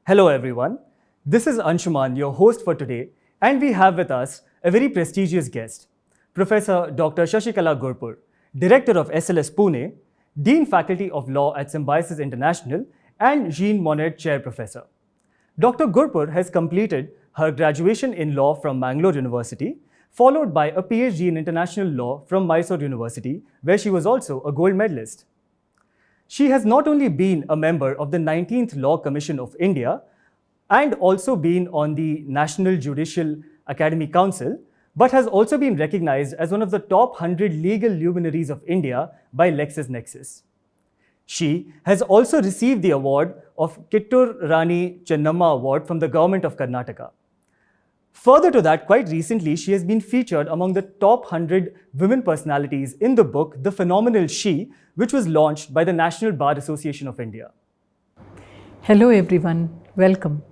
Hello everyone, this is Anshuman, your host for today, and we have with us a very prestigious guest, Professor Dr. Shashikala Gurpur, Director of SLS Pune, Dean Faculty of Law at Symbiosis International, and Jean Monnet Chair Professor. Dr. Gurpur has completed her graduation in law from Mangalore University, followed by a PhD in international law from Mysore University, where she was also a gold medalist. She has not only been a member of the 19th Law Commission of India and also been on the National Judicial Academy Council, but has also been recognized as one of the top 100 legal luminaries of India by LexisNexis. She has also received the award of Kittur Rani Chennamma Award from the Government of Karnataka. Further to that, quite recently, she has been featured among the top 100 women personalities in the book The Phenomenal She, which was launched by the National Bar Association of India. Hello everyone, welcome.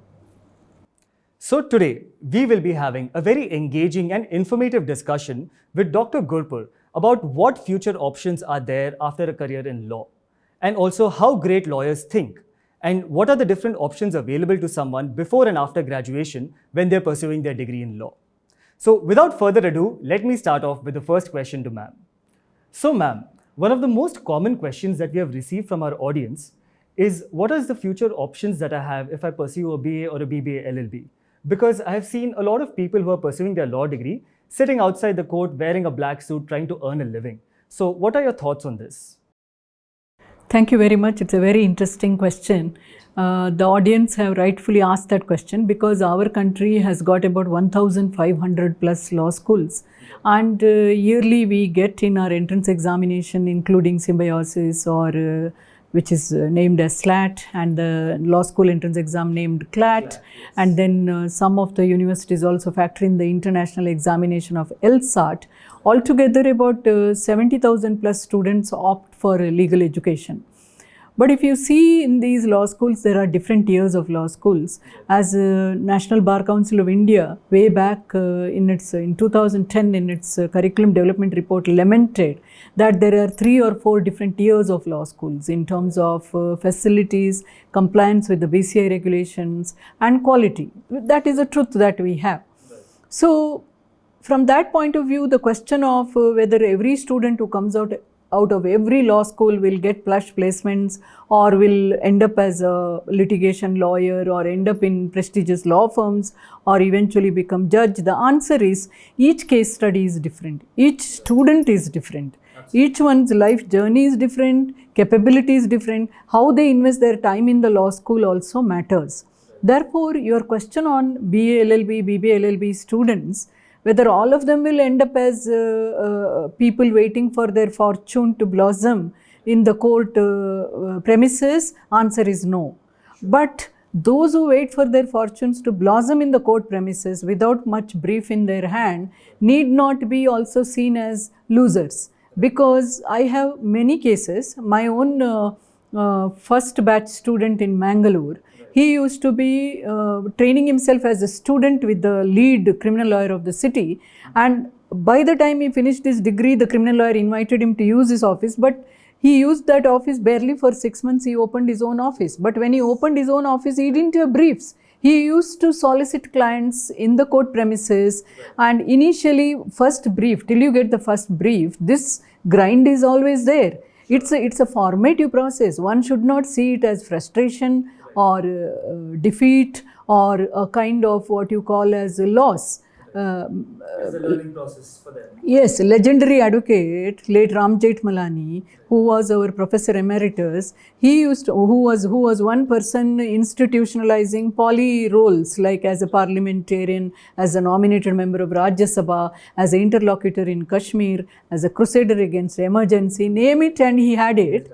So today, we will be having a very engaging and informative discussion with Dr. Gurpur about what future options are there after a career in law, and also how great lawyers think, and what are the different options available to someone before and after graduation when they're pursuing their degree in law. So without further ado, let me start off with the first question to ma'am. So ma'am, one of the most common questions that we have received from our audience is, what are the future options that I have if I pursue a BA or a BBA LLB? Because I have seen a lot of people who are pursuing their law degree sitting outside the court wearing a black suit trying to earn a living. So what are your thoughts on this? Thank you very much. It's a very interesting question. The audience have rightfully asked that question because our country has got about 1,500 plus law schools, and yearly we get in our entrance examination, including Symbiosis or which is named as SLAT, and the law school entrance exam named CLAT, and then some of the universities also factor in the international examination of LSAT. Altogether about 70,000 plus students opt for legal education. But if you see in these law schools, there are different tiers of law schools. As National Bar Council of India, way back in 2010, in its curriculum development report, lamented that there are 3 or 4 different tiers of law schools in terms of facilities, compliance with the BCI regulations, and quality. That is a truth that we have. So, from that point of view, the question of whether every student who comes out of every law school will get plush placements or will end up as a litigation lawyer or end up in prestigious law firms or eventually become judge, the answer is each case study is different. Each student is different. Absolutely. Each one's life journey is different, capability is different. How they invest their time in the law school also matters. Therefore, your question on BA, LLB, BBA, LLB students, whether all of them will end up as people waiting for their fortune to blossom in the court premises, answer is no. But those who wait for their fortunes to blossom in the court premises without much brief in their hand need not be also seen as losers. Because I have many cases, my own first batch student in Mangalore, he used to be training himself as a student with the lead criminal lawyer of the city, and by the time he finished his degree, the criminal lawyer invited him to use his office, but he used that office barely for 6 months. He opened his own office, but when he opened his own office, he didn't have briefs. He used to solicit clients in the court premises, and initially, first brief, till you get the first brief, this grind is always there. It's a formative process. One should not see it as frustration or defeat or a kind of what you call as a loss. It's a learning process for them. Yes, legendary advocate, late Jethmalani, who was our professor emeritus, who was one person institutionalizing poly roles, like as a parliamentarian, as a nominated member of Rajya Sabha, as an interlocutor in Kashmir, as a crusader against emergency, name it and he had it.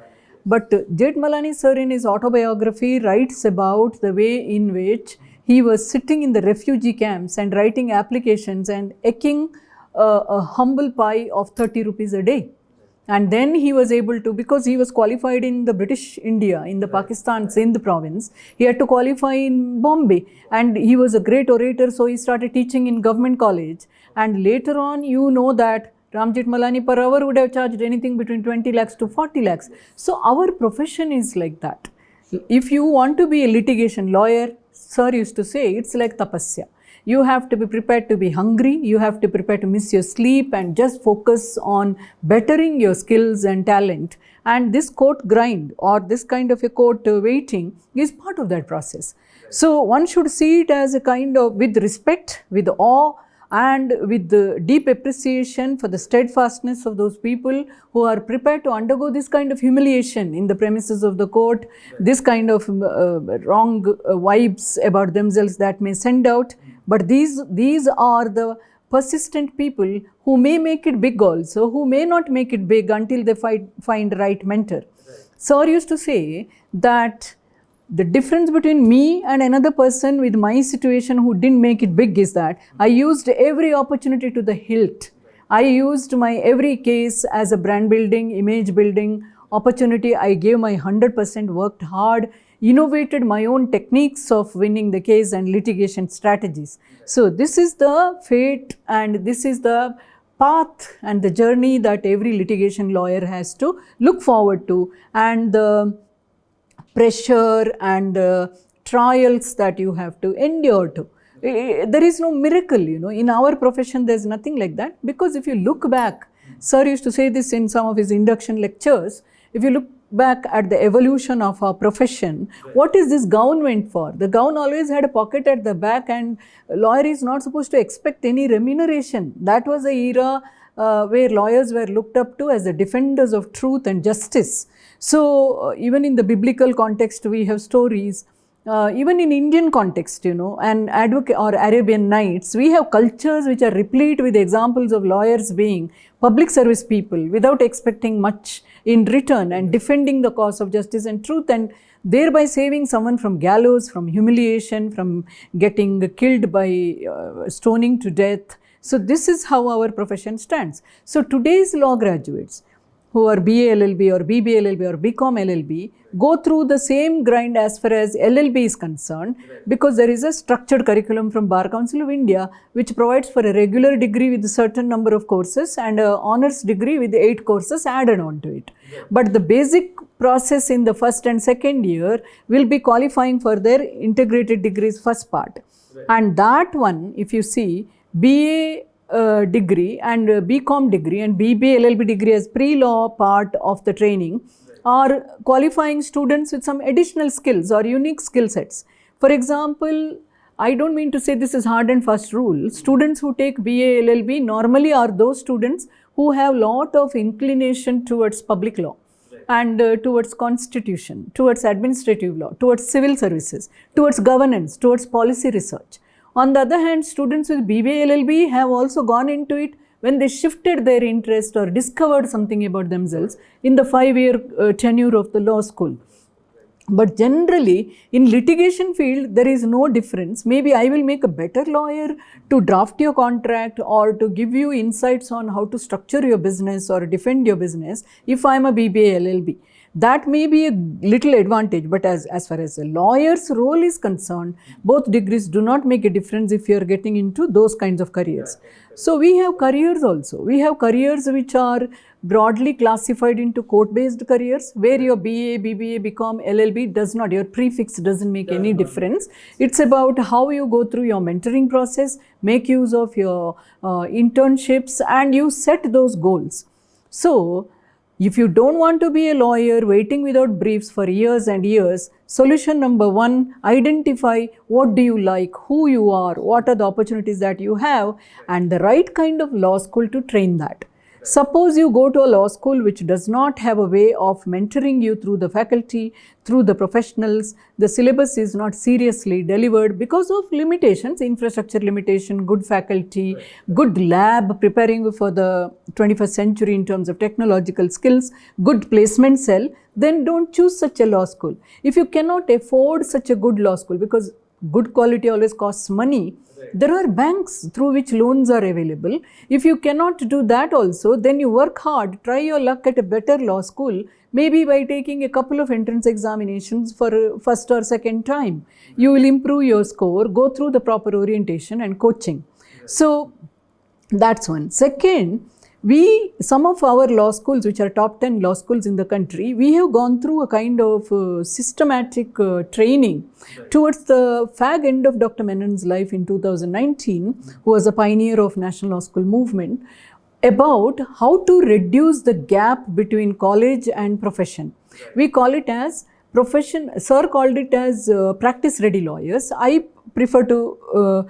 But Jethmalani sir in his autobiography writes about the way in which he was sitting in the refugee camps and writing applications and ecking a humble pie of 30 rupees a day. And then he was able to, because he was qualified in the British India, in the Pakistan Sindh province, he had to qualify in Bombay. And he was a great orator, so he started teaching in government college. And later on, you know that Jethmalani per hour would have charged anything between 20 lakhs to 40 lakhs. So our profession is like that. If you want to be a litigation lawyer, sir used to say, it's like tapasya. You have to be prepared to be hungry, you have to prepare to miss your sleep and just focus on bettering your skills and talent. And this court grind or this kind of a court waiting is part of that process. So one should see it as a kind of, with respect, with awe, and with the deep appreciation for the steadfastness of those people who are prepared to undergo this kind of humiliation in the premises of the court, this kind of wrong vibes about themselves that may send out. But these are the persistent people who may make it big also, who may not make it big until they find the right mentor. Sir used to say that the difference between me and another person with my situation who didn't make it big is that I used every opportunity to the hilt. I used my every case as a brand building, image building opportunity. I gave my 100%, worked hard, innovated my own techniques of winning the case and litigation strategies. So this is the fate and this is the path and the journey that every litigation lawyer has to look forward to, and the pressure and trials that you have to endure to. There is no miracle, in our profession there's nothing like that, because if you look back, sir used to say this in some of his induction lectures, if you look back at the evolution of our profession, what is this gown meant for? The gown always had a pocket at the back, and a lawyer is not supposed to expect any remuneration. That was the era where lawyers were looked up to as the defenders of truth and justice. So even in the biblical context we have stories, even in Indian context, and advocate or Arabian Nights, we have cultures which are replete with examples of lawyers being public service people without expecting much in return and defending the cause of justice and truth, and thereby saving someone from gallows, from humiliation, from getting killed by stoning to death. So this is how our profession stands. So today's law graduates who are BA LLB or BBA LLB or BCom LLB go through the same grind as far as LLB is concerned, because there is a structured curriculum from Bar Council of India which provides for a regular degree with a certain number of courses and an honors degree with 8 courses added on to it. But the basic process in the first and second year will be qualifying for their integrated degrees first part. And that one, if you see, BA degree and BCom degree and BBA LLB degree as pre-law part of the training are qualifying students with some additional skills or unique skill sets. For example, I don't mean to say this is hard and fast rule. Students who take BA LLB normally are those students who have lot of inclination towards public law and towards constitution, towards administrative law, towards civil services, towards governance, towards policy research. On the other hand, students with BBA LLB have also gone into it when they shifted their interest or discovered something about themselves in the 5-year tenure of the law school. But generally, in litigation field, there is no difference. Maybe I will make a better lawyer to draft your contract or to give you insights on how to structure your business or defend your business if I am a BBA LLB. That may be a little advantage, but as far as a lawyer's role is concerned, both degrees do not make a difference if you are getting into those kinds of careers. So we have careers also. We have careers which are broadly classified into court-based careers, where your BA, BBA, BCom, LLB does not, your prefix doesn't make any difference. It's about how you go through your mentoring process, make use of your internships, and you set those goals. So if you don't want to be a lawyer waiting without briefs for years and years, solution number 1, identify what do you like, who you are, what are the opportunities that you have, and the right kind of law school to train that. Suppose you go to a law school which does not have a way of mentoring you through the faculty, through the professionals, the syllabus is not seriously delivered because of limitations, infrastructure limitation, good faculty, good lab preparing for the 21st century in terms of technological skills, good placement cell, then don't choose such a law school. If you cannot afford such a good law school, because good quality always costs money, there are banks through which loans are available. If you cannot do that also, then you work hard, try your luck at a better law school, maybe by taking a couple of entrance examinations for first or second time. You will improve your score, go through the proper orientation and coaching. So that's one. Second, some of our law schools, which are top 10 law schools in the country, we have gone through a kind of systematic training towards the fag end of Dr. Menon's life in 2019, who was a pioneer of National Law School movement, about how to reduce the gap between college and profession. We call it as profession, sir called it as practice ready lawyers. I prefer to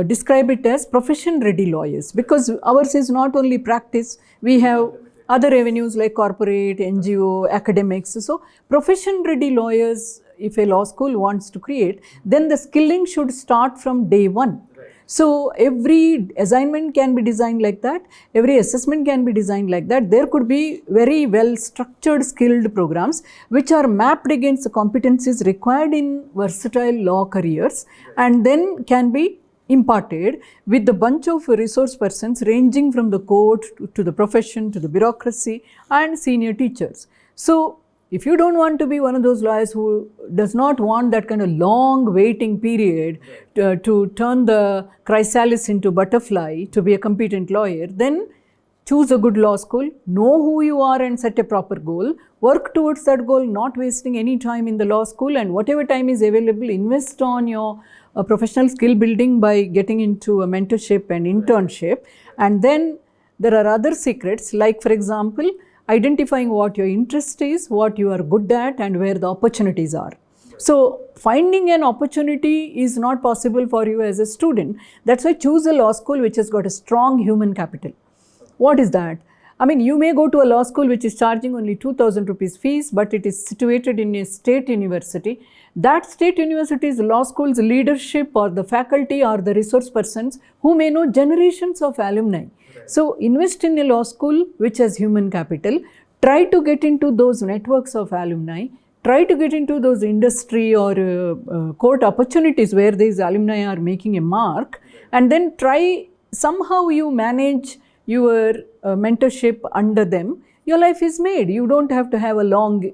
describe it as profession ready lawyers, because ours is not only practice, we have other avenues like corporate, NGO, academics. So profession ready lawyers, if a law school wants to create, then the skilling should start from day one. So every assignment can be designed like that, every assessment can be designed like that. There could be very well structured skilled programs which are mapped against the competencies required in versatile law careers, and then can be imparted with a bunch of resource persons ranging from the court to the profession to the bureaucracy and senior teachers. So if you don't want to be one of those lawyers who does not want that kind of long waiting period to turn the chrysalis into butterfly to be a competent lawyer, then choose a good law school, know who you are and set a proper goal, work towards that goal, not wasting any time in the law school, and whatever time is available, invest on your professional skill building by getting into a mentorship and internship. And then there are other secrets, like for example, identifying what your interest is, what you are good at, and where the opportunities are. So finding an opportunity is not possible for you as a student. That's why choose a law school which has got a strong human capital. What is that? I mean, you may go to a law school which is charging only 2,000 rupees fees, but it is situated in a state university. That state university's law school's leadership or the faculty or the resource persons who may know generations of alumni. So invest in a law school which has human capital. Try to get into those networks of alumni. Try to get into those industry or court opportunities where these alumni are making a mark, and then try somehow you manage your mentorship under them. Your life is made. You don't have to have a long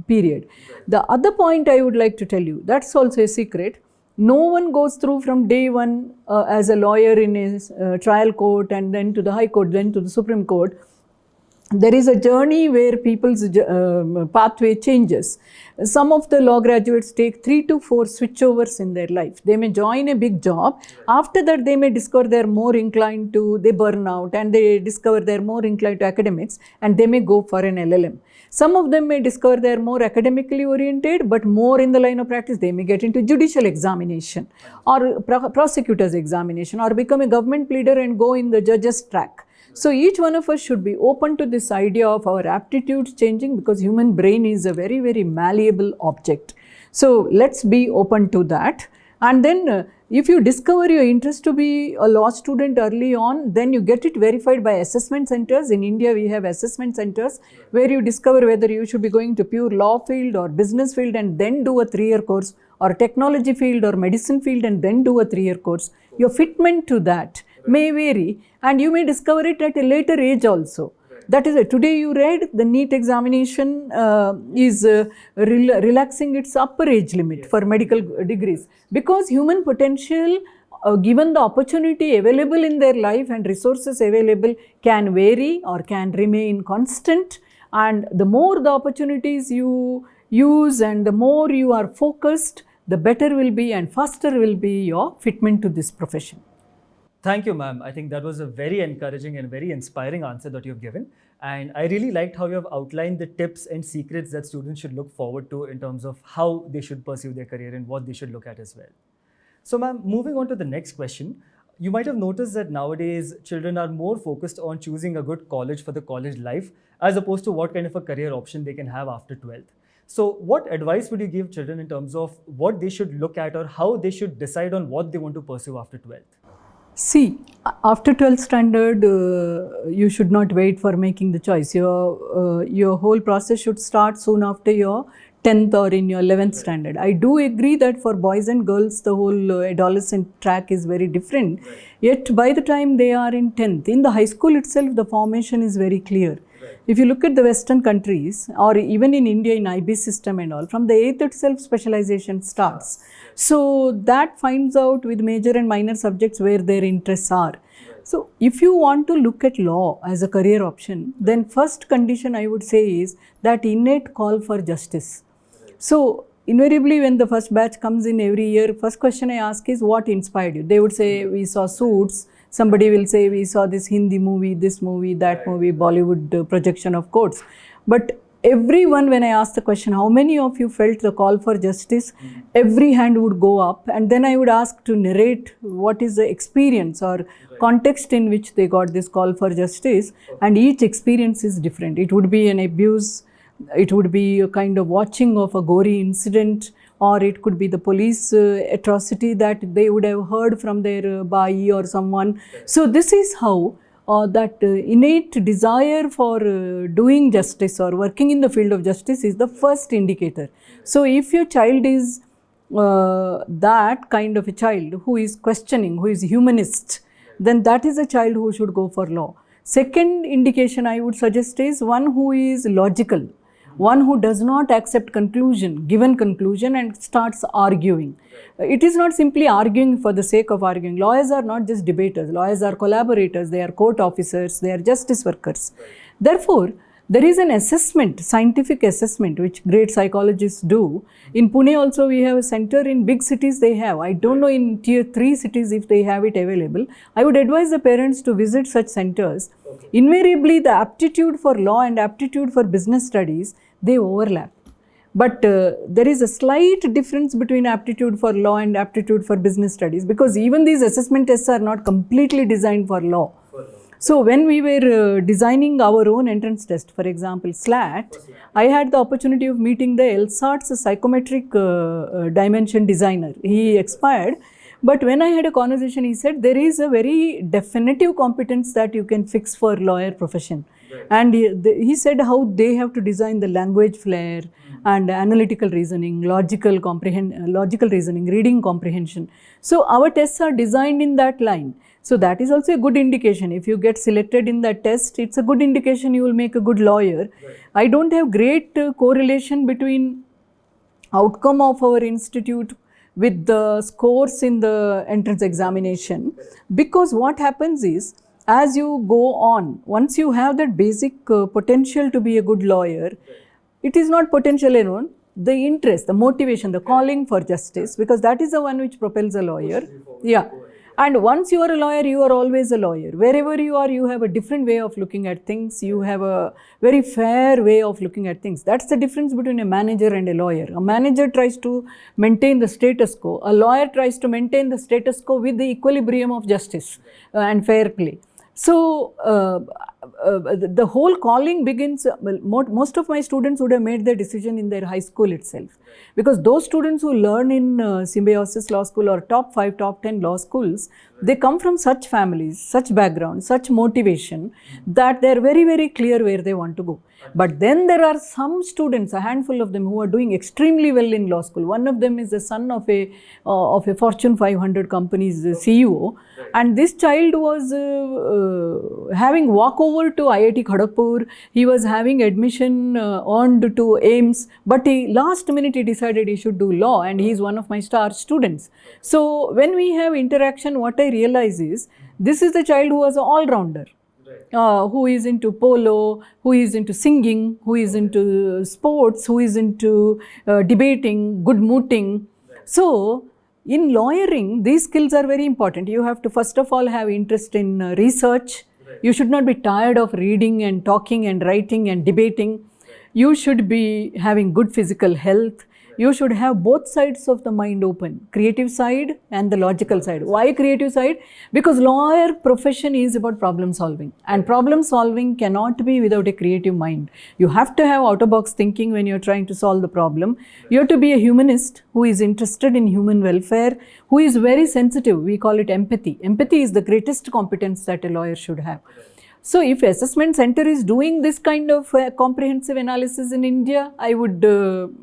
period. The other point I would like to tell you, that's also a secret. No one goes through from day one as a lawyer in a trial court and then to the High Court, then to the Supreme Court. There is a journey where people's pathway changes. Some of the law graduates take 3 to 4 switchovers in their life. They may join a big job. After that, they may discover they're more inclined to, they burn out, and they discover they're more inclined to academics, and they may go for an LLM. Some of them may discover they're more academically oriented, but more in the line of practice. They may get into judicial examination or prosecutor's examination, or become a government pleader and go in the judge's track. So each one of us should be open to this idea of our aptitudes changing, because human brain is a very, very malleable object. So let's be open to that. And then if you discover your interest to be a law student early on, then you get it verified by assessment centers. In India, we have assessment centers where you discover whether you should be going to pure law field or business field and then do a 3-year course, or technology field or medicine field and then do a 3-year course. Your fitment to that may vary, and you may discover it at a later age also. That is it. Today you read the NEET examination is relaxing its upper age limit for medical degrees, because human potential, given the opportunity available in their life and resources available, can vary or can remain constant. And the more the opportunities you use and the more you are focused, the better will be and faster will be your fitment to this profession. Thank you, ma'am. I think that was a very encouraging and very inspiring answer that you've given. And I really liked how you have outlined the tips and secrets that students should look forward to in terms of how they should pursue their career and what they should look at as well. So, ma'am, moving on to the next question, you might have noticed that nowadays children are more focused on choosing a good college for the college life as opposed to what kind of a career option they can have after 12th. So what advice would you give children in terms of what they should look at or how they should decide on what they want to pursue after 12th? See, after 12th standard, you should not wait for making the choice. Your whole process should start soon after your 10th or in your 11th standard. I do agree that for boys and girls, the whole adolescent track is very different. Yet by the time they are in 10th, in the high school itself, the formation is very clear. If you look at the Western countries, or even in India in IB system and all, from the 8th itself specialization starts. So that finds out with major and minor subjects where their interests are. So if you want to look at law as a career option, then first condition I would say is that innate call for justice. So invariably when the first batch comes in every year, first question I ask is what inspired you? They would say we saw Suits, somebody will say we saw this Hindi movie, this movie, that movie, Bollywood projection of courts. But everyone, when I asked the question, how many of you felt the call for justice, every hand would go up, and then I would ask to narrate what is the experience or context in which they got this call for justice, and each experience is different. It would be an abuse, it would be a kind of watching of a gory incident, or it could be the police atrocity that they would have heard from their bai or someone. So this is how that innate desire for doing justice or working in the field of justice is the first indicator. So if your child is that kind of a child who is questioning, who is humanist, then that is a child who should go for law. Second indication I would suggest is one who is logical, one who does not accept given conclusion and starts arguing. It is not simply arguing for the sake of arguing. Lawyers are not just debaters. Lawyers are collaborators. They are court officers. They are justice workers. Therefore, there is an assessment, scientific assessment, which great psychologists do. In Pune also we have a center. In big cities they have. I don't know in tier 3 cities if they have it available. I would advise the parents to visit such centers. Invariably, the aptitude for law and aptitude for business studies, they overlap. But there is a slight difference between aptitude for law and aptitude for business studies, because even these assessment tests are not completely designed for law. So when we were designing our own entrance test, for example, SLAT, I had the opportunity of meeting the LSAT's psychometric dimension designer. He expired. But when I had a conversation, he said there is a very definitive competence that you can fix for lawyer profession. Right. And he said how they have to design the language flair and analytical reasoning, logical reasoning, reading comprehension. So our tests are designed in that line. So that is also a good indication. If you get selected in that test, it's a good indication you will make a good lawyer. Right. I don't have great correlation between outcome of our institute with the scores in the entrance examination, because what happens is, as you go on, once you have that basic potential to be a good lawyer, it is not potential alone, the interest, the motivation, the calling for justice, because that is the one which propels a lawyer. Yeah. And once you are a lawyer, you are always a lawyer. Wherever you are, you have a different way of looking at things. You have a very fair way of looking at things. That's the difference between a manager and a lawyer. A manager tries to maintain the status quo. A lawyer tries to maintain the status quo with the equilibrium of justice and fair play. So, the whole calling begins, most of my students would have made their decision in their high school itself. Because those students who learn in Symbiosis Law School or top 5, top 10 law schools, they come from such families, such background, such motivation that they are very, very clear where they want to go. But then there are some students, a handful of them, who are doing extremely well in law school. One of them is the son of a Fortune 500 company's CEO. And this child was having walkover to IIT Kharagpur. He was having admission earned to AIMS. But last minute he decided he should do law, and he is one of my star students. So when we have interaction, what I realize is, this is the child who was an all-rounder. Who is into polo, who is into singing, who is into sports, who is into debating, good mooting. So, in lawyering, these skills are very important. You have to first of all have interest in research. You should not be tired of reading and talking and writing and debating. You should be having good physical health. You should have both sides of the mind open, creative side and the logical side. Why creative side? Because lawyer profession is about problem solving, and problem solving cannot be without a creative mind. You have to have out-of-box thinking when you're trying to solve the problem. You have to be a humanist who is interested in human welfare, who is very sensitive. We call it empathy. Empathy is the greatest competence that a lawyer should have. So, if assessment center is doing this kind of comprehensive analysis in India, I would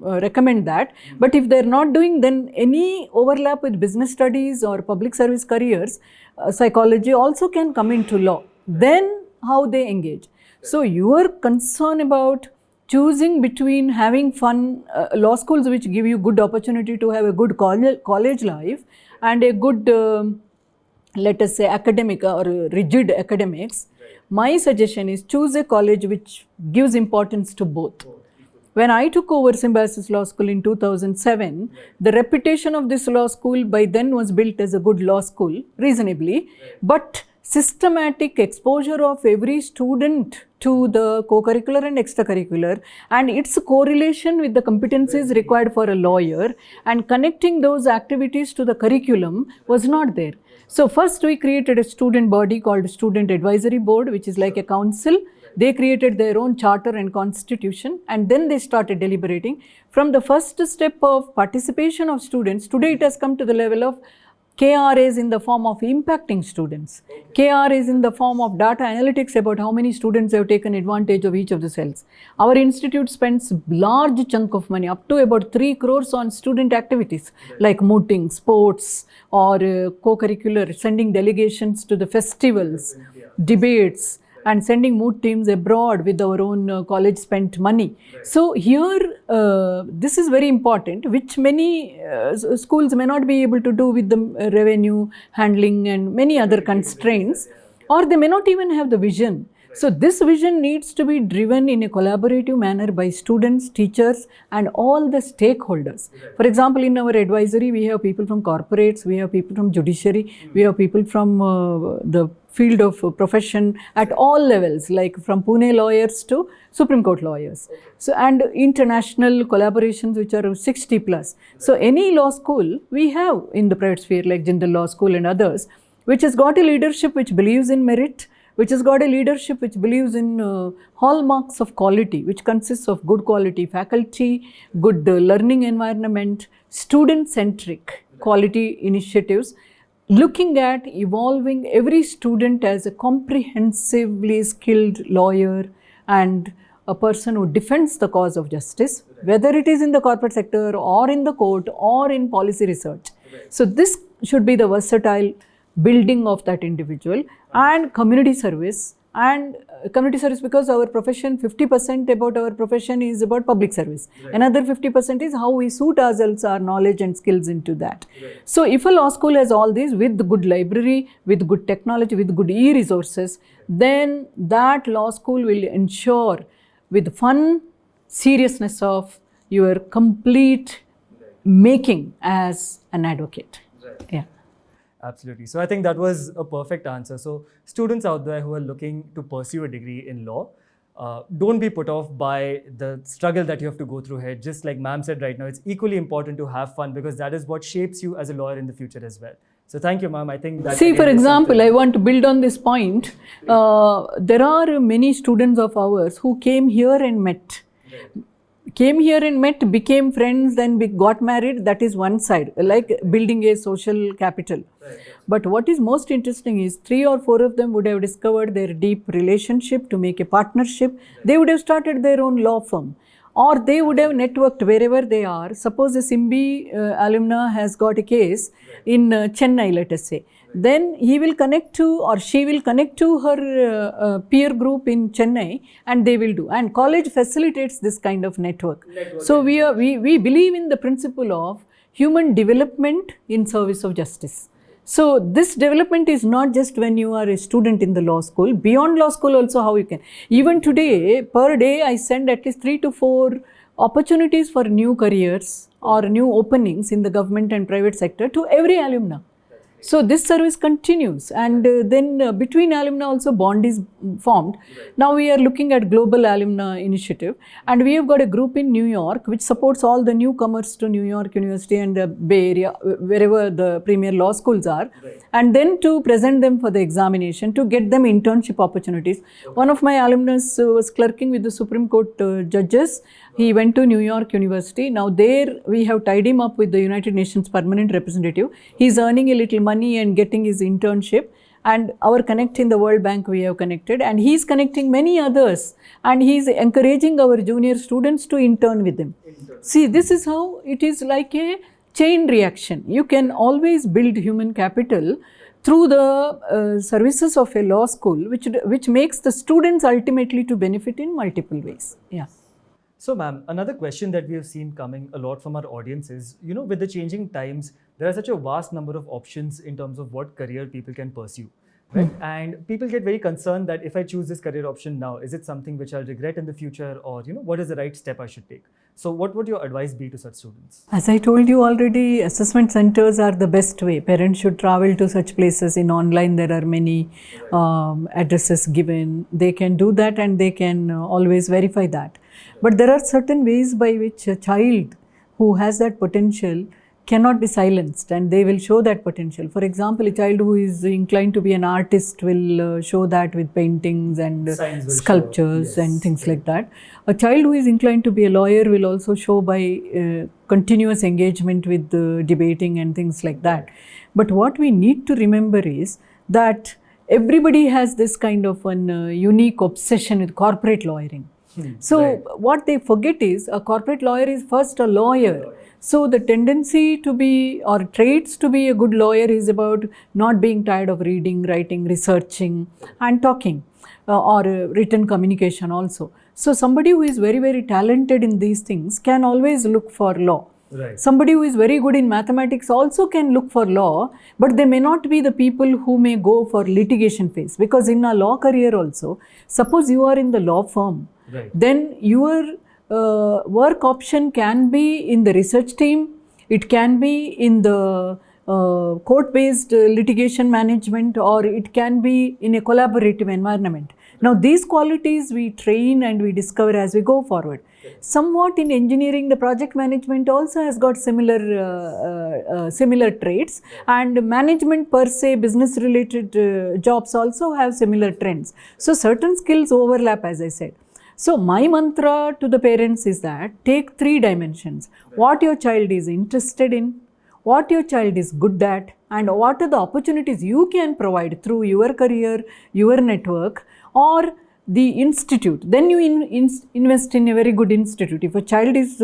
recommend that. But if they are not doing, then any overlap with business studies or public service careers, psychology also can come into law. Then how they engage. So, your concern about choosing between having fun, law schools which give you good opportunity to have a good college life and a good let us say academic or rigid academics, my suggestion is choose a college which gives importance to both. When I took over Symbiosis Law School in 2007, the reputation of this law school by then was built as a good law school, reasonably, but systematic exposure of every student to the co-curricular and extracurricular and its correlation with the competencies required for a lawyer and connecting those activities to the curriculum was not there. So first we created a student body called Student Advisory Board, which is like a council. They created their own charter and constitution, and then they started deliberating. From the first step of participation of students, today it has come to the level of KRAs in the form of impacting students. KRAs in the form of data analytics about how many students have taken advantage of each of the cells. Our institute spends large chunk of money, up to about 3 crores on student activities like mooting, sports or co-curricular, sending delegations to the festivals, debates, and sending moot teams abroad with our own college spent money. So here, this is very important, which many schools may not be able to do with the revenue handling and many other constraints, or they may not even have the vision. So this vision needs to be driven in a collaborative manner by students, teachers, and all the stakeholders. For example, in our advisory, we have people from corporates, we have people from judiciary, we have people from the field of profession at all levels, like from Pune lawyers to Supreme Court lawyers. So, and international collaborations which are 60 plus. So any law school we have in the private sphere like Jindal Law School and others, which has got a leadership which believes in merit, which has got a leadership which believes in hallmarks of quality, which consists of good quality faculty, good learning environment, student-centric quality initiatives, looking at evolving every student as a comprehensively skilled lawyer and a person who defends the cause of justice, whether it is in the corporate sector or in the court or in policy research. So this should be the versatile building of that individual, and community service because our profession, 50% about our profession is about public service. Right. Another 50% is how we suit ourselves, our knowledge and skills into that. Right. So if a law school has all these with good library, with good technology, with good e-resources, then that law school will ensure with fun, seriousness of your complete making as an advocate. Right. Yeah. Absolutely. So I think that was a perfect answer. So students out there who are looking to pursue a degree in law, don't be put off by the struggle that you have to go through here. Just like ma'am said right now, it's equally important to have fun because that is what shapes you as a lawyer in the future as well. So thank you, ma'am. I think that. See, for example, I want to build on this point. There are many students of ours who came here and met. Right. Came here and met, became friends, then got married. That is one side, like building a social capital. Right. But what is most interesting is 3 or 4 of them would have discovered their deep relationship to make a partnership. Right. They would have started their own law firm, or they would have networked wherever they are. Suppose a SIMBI alumna has got a case in Chennai, let us say. Then he will connect to, or she will connect to her peer group in Chennai, and they will do. And college facilitates this kind of network. So we believe in the principle of human development in service of justice. So this development is not just when you are a student in the law school, beyond law school also how you can. Even today, per day I send at least 3 to 4 opportunities for new careers or new openings in the government and private sector to every alumna. So this service continues, and then between alumni also bond is formed. Right. Now we are looking at Global Alumna Initiative, and we have got a group in New York which supports all the newcomers to New York University and the Bay Area, wherever the premier law schools are, right. And then to present them for the examination, to get them internship opportunities. Okay. One of my alumnus was clerking with the Supreme Court judges. He went to New York University. Now there we have tied him up with the United Nations permanent representative. He is earning a little money and getting his internship, and our connect in the World Bank we have connected, and he is connecting many others, and he is encouraging our junior students to intern with him. See, this is how it is, like a chain reaction. You can always build human capital through the services of a law school, which makes the students ultimately to benefit in multiple ways. Yeah. So ma'am, another question that we have seen coming a lot from our audience is, with the changing times, there are such a vast number of options in terms of what career people can pursue. Right? And people get very concerned that if I choose this career option now, is it something which I'll regret in the future, or what is the right step I should take? So what would your advice be to such students? As I told you already, assessment centers are the best way. Parents should travel to such places. In online, there are many addresses given. They can do that and they can always verify that. But there are certain ways by which a child who has that potential cannot be silenced, and they will show that potential. For example, a child who is inclined to be an artist will show that with paintings and sculptures and things like that. A child who is inclined to be a lawyer will also show by continuous engagement with debating and things like that. But what we need to remember is that everybody has this kind of an unique obsession with corporate lawyering. So what they forget is a corporate lawyer is first a lawyer. So the tendency to be, or traits to be a good lawyer is about not being tired of reading, writing, researching and talking, or written communication also. So somebody who is very, very talented in these things can always look for law. Right. Somebody who is very good in mathematics also can look for law, but they may not be the people who may go for litigation phase. Because in a law career also, suppose you are in the law firm, right, then your work option can be in the research team, it can be in the court-based litigation management, or it can be in a collaborative environment. Now these qualities we train and we discover as we go forward. Somewhat in engineering, the project management also has got similar traits, and management per se, business related jobs also have similar trends. So certain skills overlap, as I said. So my mantra to the parents is that take 3 dimensions: what your child is interested in, what your child is good at, and what are the opportunities you can provide through your career, your network, or the institute. Then you invest in a very good institute. If a child is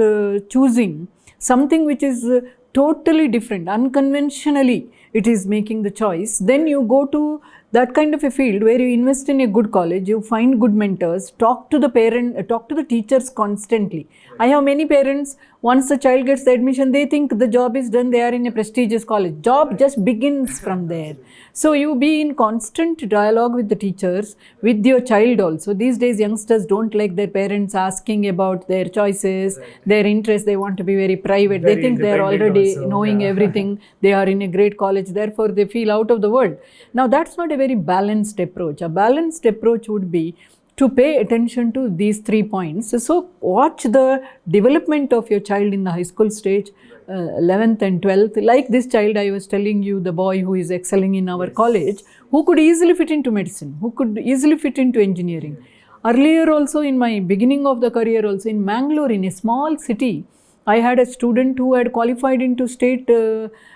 choosing something which is totally different, unconventionally it is making the choice, then you go to that kind of a field where you invest in a good college, you find good mentors, talk to the teachers constantly. I have many parents, once the child gets the admission, they think the job is done, they are in a prestigious college. Job just begins from there. So you be in constant dialogue with the teachers, with your child also. These days youngsters don't like their parents asking about their choices, their interests. They want to be very private. They think they are already knowing everything. They are in a great college, therefore they feel out of the world. Now that's not a very balanced approach. A balanced approach would be to pay attention to these 3 points. So watch the development of your child in the high school stage, 11th and 12th. Like this child I was telling you, the boy who is excelling in our college, who could easily fit into medicine, who could easily fit into engineering. Earlier also, in my beginning of the career also, in Mangalore, in a small city, I had a student who had qualified into state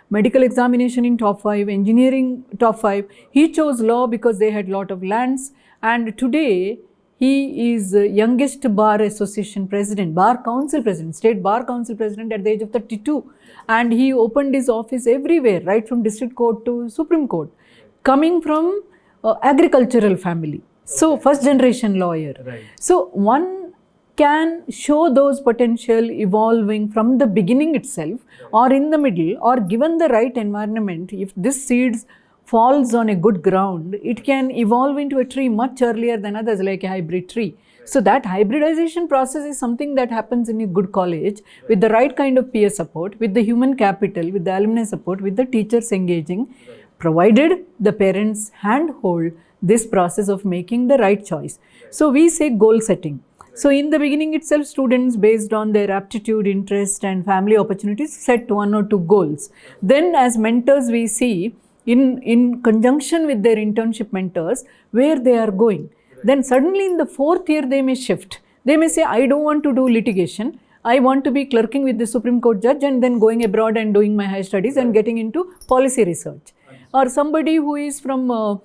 medical examination in top 5, engineering top 5. He chose law because they had lot of lands, and today he is youngest bar association president, bar council president, state bar council president at the age of 32, and he opened his office everywhere, right from district court to Supreme Court, coming from agricultural family. So first generation lawyer. Right. So one can show those potential evolving from the beginning itself, or in the middle, or given the right environment. If this seeds falls on a good ground, it can evolve into a tree much earlier than others, like a hybrid tree. So that hybridization process is something that happens in a good college with the right kind of peer support, with the human capital, with the alumni support, with the teachers engaging, provided the parents handhold this process of making the right choice. So we say goal setting. So in the beginning itself, students, based on their aptitude, interest and family opportunities, set 1 or 2 goals. Then as mentors, we see in conjunction with their internship mentors where they are going. Then suddenly in the 4th year they may shift. They may say, I don't want to do litigation, I want to be clerking with the Supreme Court judge and then going abroad and doing my higher studies and getting into policy research. Or somebody who is from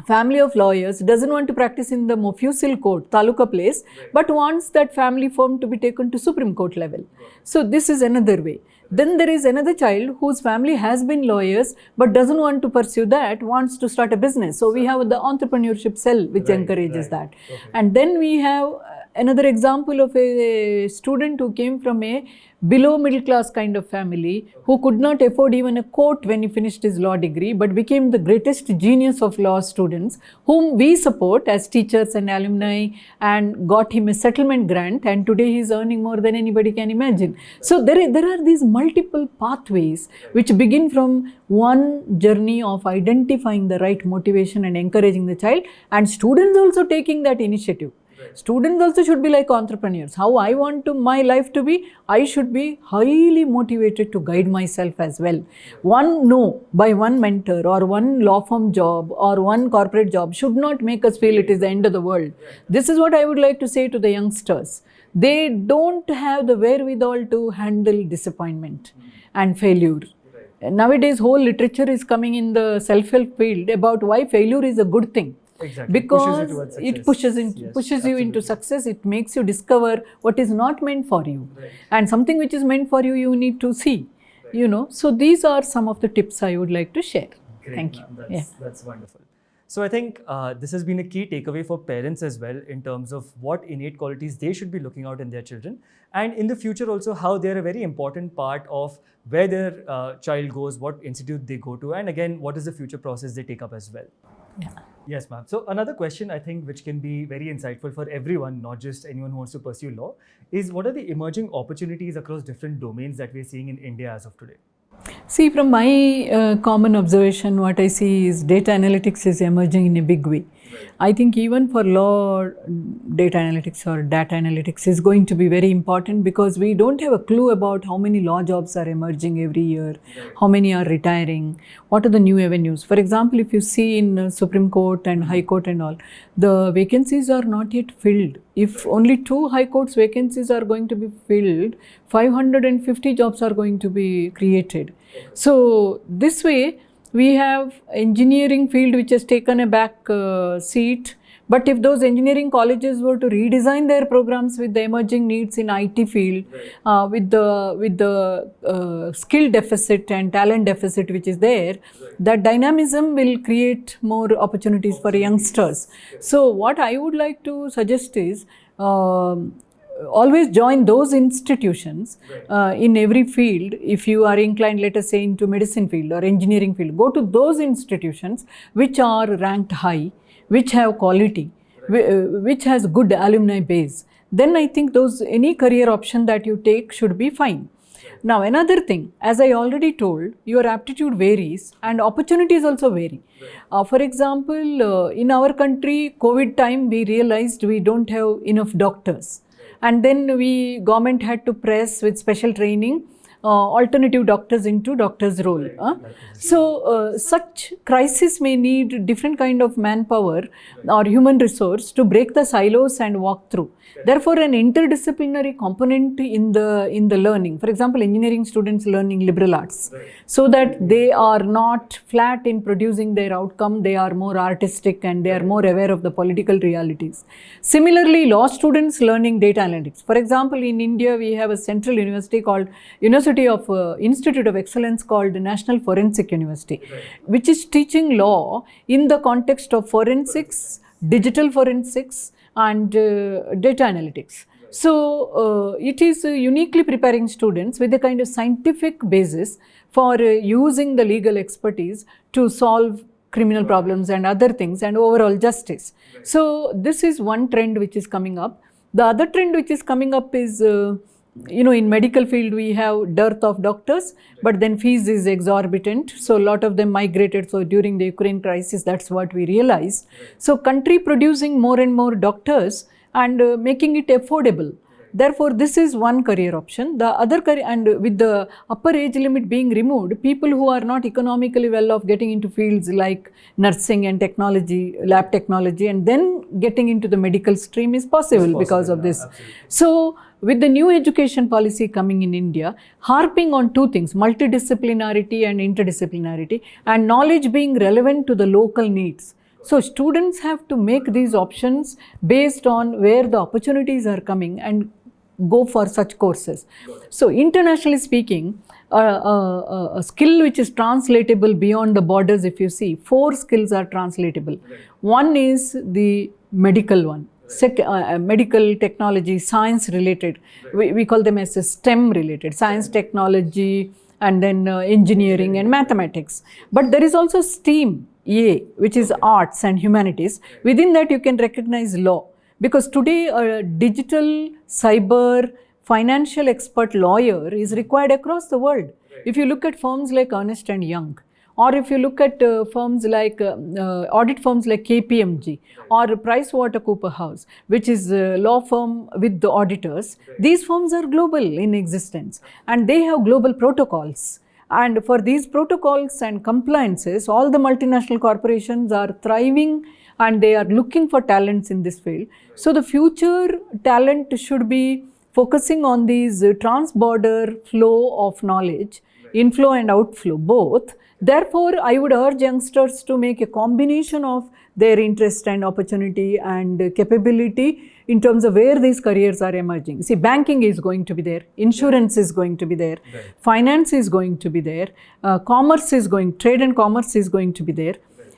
family of lawyers, doesn't want to practice in the Mofusil court, Taluka place, but wants that family firm to be taken to Supreme Court level. So this is another way. Then there is another child whose family has been lawyers but doesn't want to pursue that, wants to start a business. So we have the entrepreneurship cell which encourages that. And then we have another example of a student who came from a below middle class kind of family, who could not afford even a coat when he finished his law degree, but became the greatest genius of law students, whom we support as teachers and alumni, and got him a settlement grant, and today he is earning more than anybody can imagine. So there are these multiple pathways which begin from one journey of identifying the right motivation and encouraging the child, and students also taking that initiative. Students also should be like entrepreneurs. How I want my life to be, I should be highly motivated to guide myself as well. One no by one mentor or one law firm job or one corporate job should not make us feel it is the end of the world. This is what I would like to say to the youngsters. They don't have the wherewithal to handle disappointment and failure. Nowadays, whole literature is coming in the self-help field about why failure is a good thing. Exactly. Because it pushes you into absolutely. success. It makes you discover what is not meant for you, and something which is meant for you, you need to see. So these are some of the tips I would like to share. Great, Thank you. ma'am. That's wonderful. So I think this has been a key takeaway for parents as well, in terms of what innate qualities they should be looking out in their children, and in the future also how they're a very important part of where their child goes, what institute they go to, and again what is the future process they take up as well. Yeah. Yes, ma'am. So another question I think which can be very insightful for everyone, not just anyone who wants to pursue law, is what are the emerging opportunities across different domains that we're seeing in India as of today? See, from my common observation, what I see is data analytics is emerging in a big way. I think even for law, data analytics or data analytics is going to be very important, because we don't have a clue about how many law jobs are emerging every year, how many are retiring, what are the new avenues. For example, if you see in Supreme Court and High Court and all, the vacancies are not yet filled. If only 2 High Courts vacancies are going to be filled, 550 jobs are going to be created. So this way, we have engineering field which has taken a back seat. But if those engineering colleges were to redesign their programs with the emerging needs in IT field, with the skill deficit and talent deficit which is there, that dynamism will create more opportunities for youngsters. So what I would like to suggest is, always join those institutions in every field. If you are inclined, let us say, into medicine field or engineering field, go to those institutions which are ranked high, which have quality, which has good alumni base. Then I think any career option that you take should be fine. Now another thing, as I already told, your aptitude varies and opportunities also vary. For example, in our country, COVID time, we realized we don't have enough doctors. And then government had to press with special training alternative doctors into doctors' role. So such crisis may need different kind of manpower or human resource to break the silos and walk through. Therefore, an interdisciplinary component in the learning. For example, engineering students learning liberal arts, so that they are not flat in producing their outcome. They are more artistic and they are more aware of the political realities. Similarly, law students learning data analytics. For example, in India, we have a central university called Institute of Excellence called National Forensic University, which is teaching law in the context of forensics, digital forensics, and data analytics. So it is uniquely preparing students with a kind of scientific basis for using the legal expertise to solve criminal problems and other things and overall justice. So this is one trend which is coming up. The other trend which is coming up is, in medical field we have dearth of doctors, but then fees is exorbitant. So a lot of them migrated. So during the Ukraine crisis, that's what we realized. So country producing more and more doctors and making it affordable. Therefore, this is one career option. The other career, and with the upper age limit being removed, people who are not economically well off getting into fields like nursing and technology, lab technology, and then getting into the medical stream is possible because of this. Absolutely. So, with the new education policy coming in India, harping on two things, multidisciplinarity and interdisciplinarity, and knowledge being relevant to the local needs. So students have to make these options based on where the opportunities are coming and go for such courses. So internationally speaking, a skill which is translatable beyond the borders, if you see, 4 skills are translatable. One is the medical one, medical, technology, science related. We call them as a STEM related, science, technology, and then engineering and mathematics. But there is also STEAM, EA, which is arts and humanities. Within that you can recognize law. Because today a digital, cyber, financial expert lawyer is required across the world. If you look at firms like Ernst & Young, or if you look at firms like audit firms like KPMG or PricewaterhouseCoopers, which is a law firm with the auditors, these firms are global in existence and they have global protocols. And for these protocols and compliances, all the multinational corporations are thriving and they are looking for talents in this field. So the future talent should be focusing on these trans-border flow of knowledge, inflow and outflow both. Therefore, I would urge youngsters to make a combination of their interest and opportunity and capability in terms of where these careers are emerging. See, banking is going to be there, insurance is going to be there, finance is going to be there, trade and commerce is going to be there.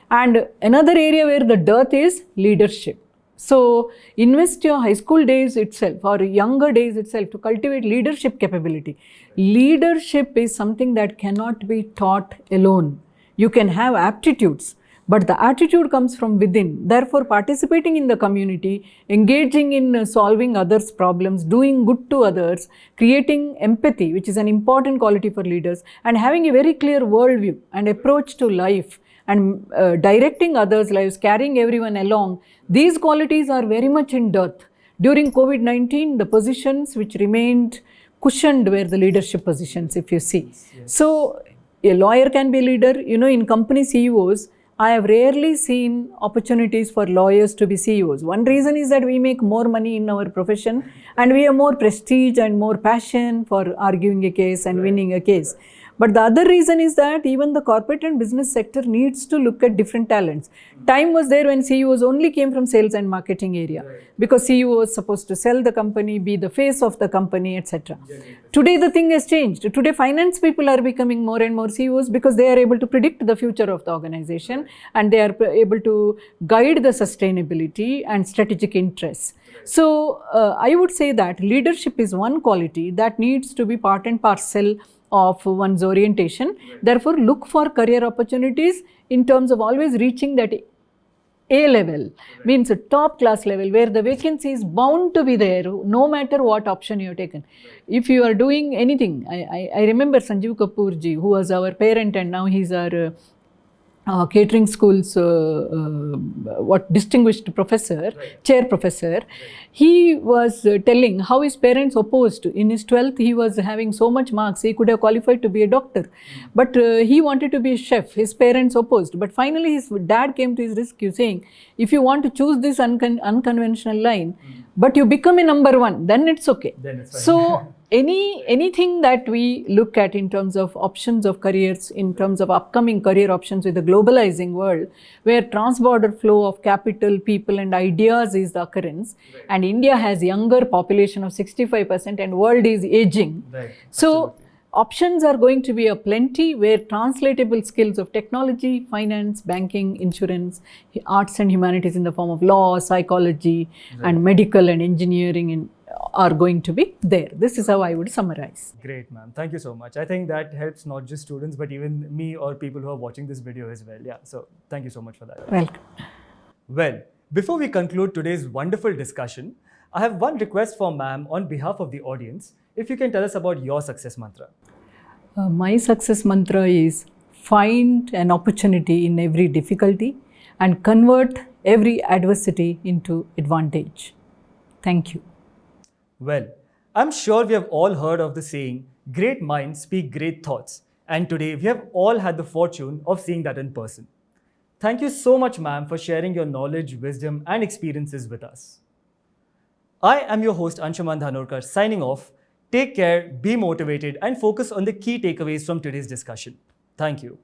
And another area where the dearth is leadership. So, invest your high school days itself or younger days itself to cultivate leadership capability. Leadership is something that cannot be taught alone. You can have aptitudes, but the attitude comes from within. Therefore, participating in the community, engaging in solving others' problems, doing good to others, creating empathy, which is an important quality for leaders, and having a very clear worldview and approach to life, and directing others' lives, carrying everyone along, these qualities are very much in dearth. During COVID-19, the positions which remained cushioned were the leadership positions, if you see. So, a lawyer can be a leader. You know, in company CEOs, I have rarely seen opportunities for lawyers to be CEOs. One reason is that we make more money in our profession and we have more prestige and more passion for arguing a case and winning a case. But the other reason is that even the corporate and business sector needs to look at different talents. Time was there when CEOs only came from sales and marketing area, because CEO was supposed to sell the company, be the face of the company, etc. Today the thing has changed. Today finance people are becoming more and more CEOs because they are able to predict the future of the organization and they are able to guide the sustainability and strategic interests. So I would say that leadership is one quality that needs to be part and parcel of one's orientation. Therefore, look for career opportunities in terms of always reaching that A level, means a top class level where the vacancy is bound to be there no matter what option you have taken. If you are doing anything, I remember Sanjeev Kapoor ji, who was our parent and now he's our catering school's distinguished professor, chair professor. He was telling how his parents opposed. In his 12th, he was having so much marks, he could have qualified to be a doctor. But he wanted to be a chef. His parents opposed. But finally, his dad came to his rescue saying, if you want to choose this unconventional line, but you become a number one, then it's okay. Then it's fine. So, anything that we look at in terms of options of careers, in terms of upcoming career options with the globalizing world, where trans-border flow of capital, people and ideas is the occurrence, and India has younger population of 65% and world is aging. So, options are going to be a plenty where translatable skills of technology, finance, banking, insurance, arts and humanities in the form of law, psychology and medical and engineering are going to be there. This is how I would summarize. Great, ma'am. Thank you so much. I think that helps not just students, but even me or people who are watching this video as well. Yeah, so thank you so much for that. Welcome. Well, before we conclude today's wonderful discussion, I have one request for ma'am on behalf of the audience. If you can tell us about your success mantra. My success mantra is find an opportunity in every difficulty and convert every adversity into advantage. Thank you. Well, I'm sure we have all heard of the saying, great minds speak great thoughts. And today we have all had the fortune of seeing that in person. Thank you so much, ma'am, for sharing your knowledge, wisdom and experiences with us. I am your host, Anshuman Dhanorkar, signing off. Take care, be motivated and focus on the key takeaways from today's discussion. Thank you.